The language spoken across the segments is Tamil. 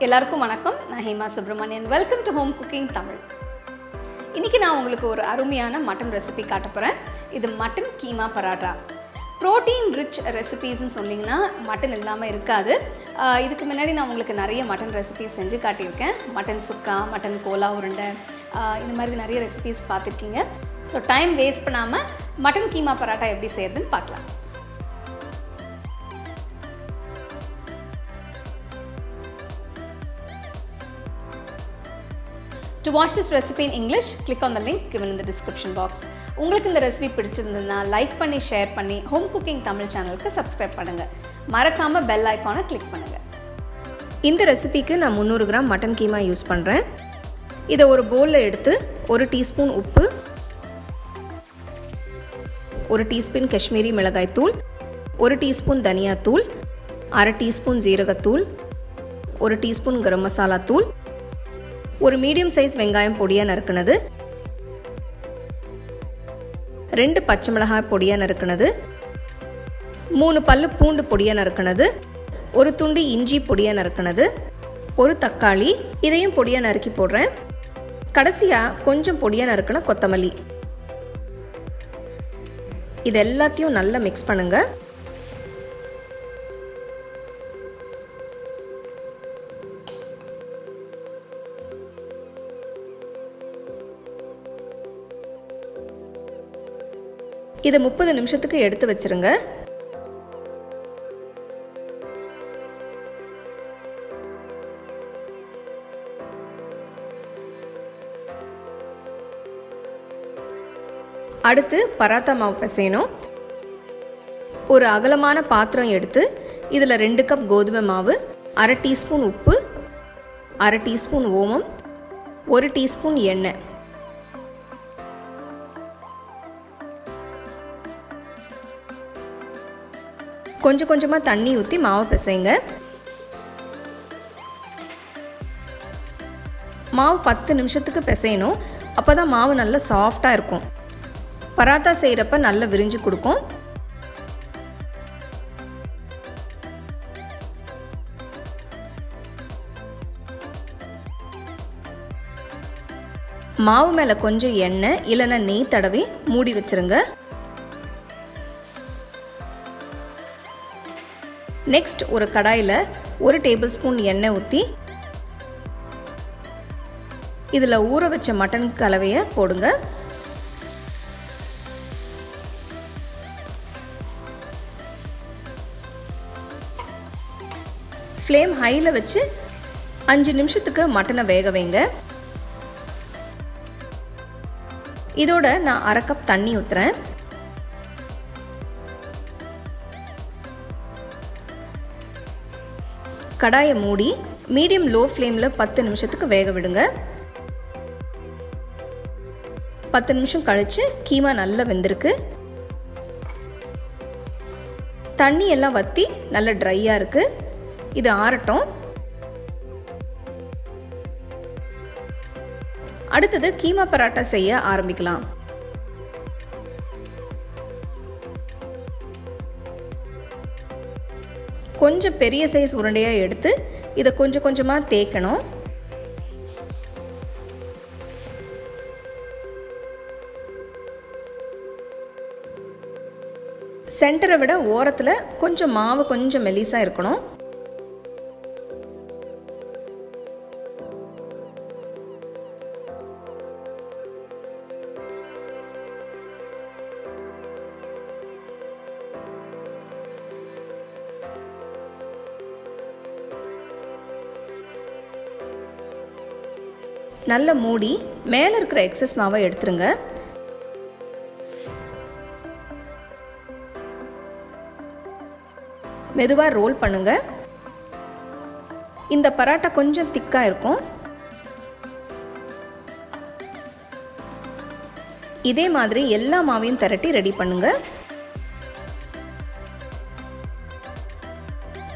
எல்லாருக்கும் வணக்கம். நான் Hema Subramanian. Welcome to home cooking Tamil. இன்றைக்கி நான் உங்களுக்கு ஒரு அருமையான மட்டன் ரெசிபி காட்ட போகிறேன். இது mutton keema paratha. Protein rich ரெசிபீஸ்ன்னு சொல்லிங்கன்னா மட்டன் இல்லாமல் இருக்காது. இதுக்கு முன்னாடி நான் உங்களுக்கு நிறைய மட்டன் ரெசிபீஸ் செஞ்சு காட்டியிருக்கேன். மட்டன் சுக்கா, மட்டன் கோலா உருண்டை, இந்த மாதிரி நிறைய ரெசிபீஸ் பார்த்துருக்கீங்க. ஸோ டைம் வேஸ்ட் பண்ணாமல் மட்டன் கீமா பராட்டா எப்படி செய்யறதுன்னு பார்க்கலாம். To watch this recipe in English, click on the link given in the description box. உங்களுக்கு இந்த ரெசிபி பிடிச்சிருந்ததுன்னா லைக் பண்ணி ஷேர் பண்ணி ஹோம் குக்கிங் தமிழ் சேனலுக்கு சப்ஸ்கிரைப் பண்ணுங்கள். மறக்காமல் பெல் ஐக்கானை கிளிக் பண்ணுங்கள். இந்த ரெசிபிக்கு நான் 300 கிராம் மட்டன் கீமா யூஸ் பண்ணுறேன். இதை ஒரு பவுலில் எடுத்து 1 டீஸ்பூன் உப்பு, 1 டீஸ்பூன் காஷ்மீரி மிளகாய் தூள், 1 டீஸ்பூன் தனியாத்தூள், 1/2 டீஸ்பூன் ஜீரகத்தூள், 1 டீஸ்பூன் கரம் மசாலா தூள், ஒரு மீடியம் சைஸ் வெங்காயம் பொடியாக நறுக்குனது, 2 பச்சை மிளகாய் பொடியாக நறுக்குனது, 3 பல்லு பூண்டு பொடியாக நறுக்குனது, 1 துண்டு இஞ்சி பொடியாக நறுக்குனது, 1 தக்காளி இதையும் பொடியாக நறுக்கி போடுறேன். கடைசியாக கொஞ்சம் பொடியாக நறுக்குன கொத்தமல்லி. இது எல்லாத்தையும் நல்லா மிக்ஸ் பண்ணுங்கள். இதை 30 நிமிஷத்துக்கு எடுத்து வச்சிருங்க. அடுத்து பராத்தா மாவு பிசையணும். ஒரு அகலமான பாத்திரம் எடுத்து இதில் 2 கப் கோதுமை மாவு, 1/2 டீஸ்பூன் உப்பு, 1/2 டீஸ்பூன் ஓமம், 1 டீஸ்பூன் எண்ணெய், கொஞ்சம் கொஞ்சமாக தண்ணி ஊற்றி மாவை பிசைங்க. மாவு 10 நிமிஷத்துக்கு பிசையணும். அப்போ தான் மாவு நல்லா சாஃப்டாக இருக்கும். பராத்தா செய்கிறப்ப நல்லா விரிஞ்சு கொடுக்கும். மாவு மேலே கொஞ்சம் எண்ணெய் இல்லைன்னா நெய் தடவி மூடி வச்சுருங்க. நெக்ஸ்ட் ஒரு கடாயில் 1 டேபிள் ஸ்பூன் எண்ணெய் ஊற்றி இதில் ஊற வச்ச மட்டன் கலவையை போடுங்க. ஃப்ளேம் ஹையில் வச்சு 5 நிமிஷத்துக்கு மட்டனை வேக வைங்க. இதோட நான் 1/2 கப் தண்ணி ஊற்றுறேன். கடாயை மூடி மீடியம் லோ ஃப்ளேமில் 10 நிமிஷத்துக்கு வேக விடுங்க. 10 நிமிஷம் கழித்து கீமா நல்லா வெந்திருக்கு. தண்ணி எல்லாம் வற்றி நல்லா ட்ரையாக இருக்குது. இது ஆறட்டும். அடுத்தது கீமா பராட்டா செய்ய ஆரம்பிக்கலாம். கொஞ்சம் பெரிய சைஸ் உருண்டையாக எடுத்து இதை கொஞ்சம் கொஞ்சமாக தேய்க்கணும். சென்டரை விட ஓரத்தில் கொஞ்சம் மாவு கொஞ்சம் மெலிசாக இருக்கணும். நல்லா மூடி மேலே இருக்கிற எக்ஸஸ் மாவை எடுத்துருங்க. மெதுவாக ரோல் பண்ணுங்க. இந்த பராட்டா கொஞ்சம் திக்காக இருக்கும். இதே மாதிரி எல்லா மாவையும் திரட்டி ரெடி பண்ணுங்க.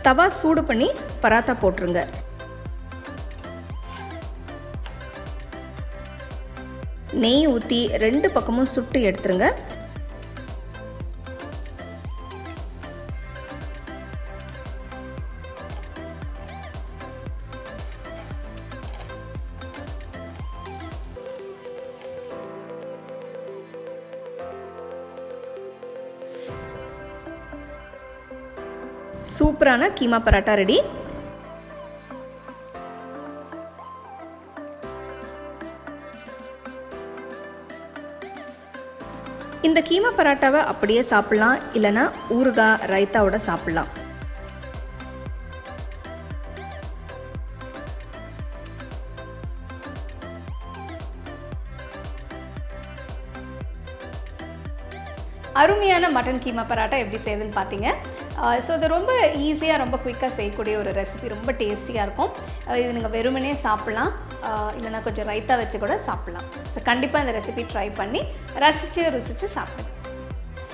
தவா சூடு பண்ணி பராத்தா போட்டுருங்க. நெய் ஊற்றி 2 பக்கமும் சுட்டு எடுத்துருங்க. சூப்பரான கீமா பராட்டா ரெடி. இந்த கீமா பராட்டாவை அப்படியே சாப்பிட்லாம், இல்லைனா ஊறுகாய் ரைத்தாவோட சாப்பிட்லாம். அருமையான மட்டன் கீமா பராட்டா எப்படி செய்யுதுன்னு பார்த்தீங்க. ஸோ இது ரொம்ப ஈஸியாக ரொம்ப குயிக்காக செய்யக்கூடிய ஒரு ரெசிபி, ரொம்ப டேஸ்டியாக இருக்கும். இது நீங்கள் வெறுமனே சாப்பிட்லாம், இல்லைனா கொஞ்சம் ரைத்தா வச்சு கூட சாப்பிட்லாம். ஸோ கண்டிப்பாக இந்த ரெசிபி ட்ரை பண்ணி ருசித்து சாப்பிடுங்க.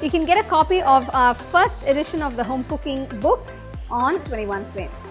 You can get a copy of our first edition of the home cooking book on 21 Frames.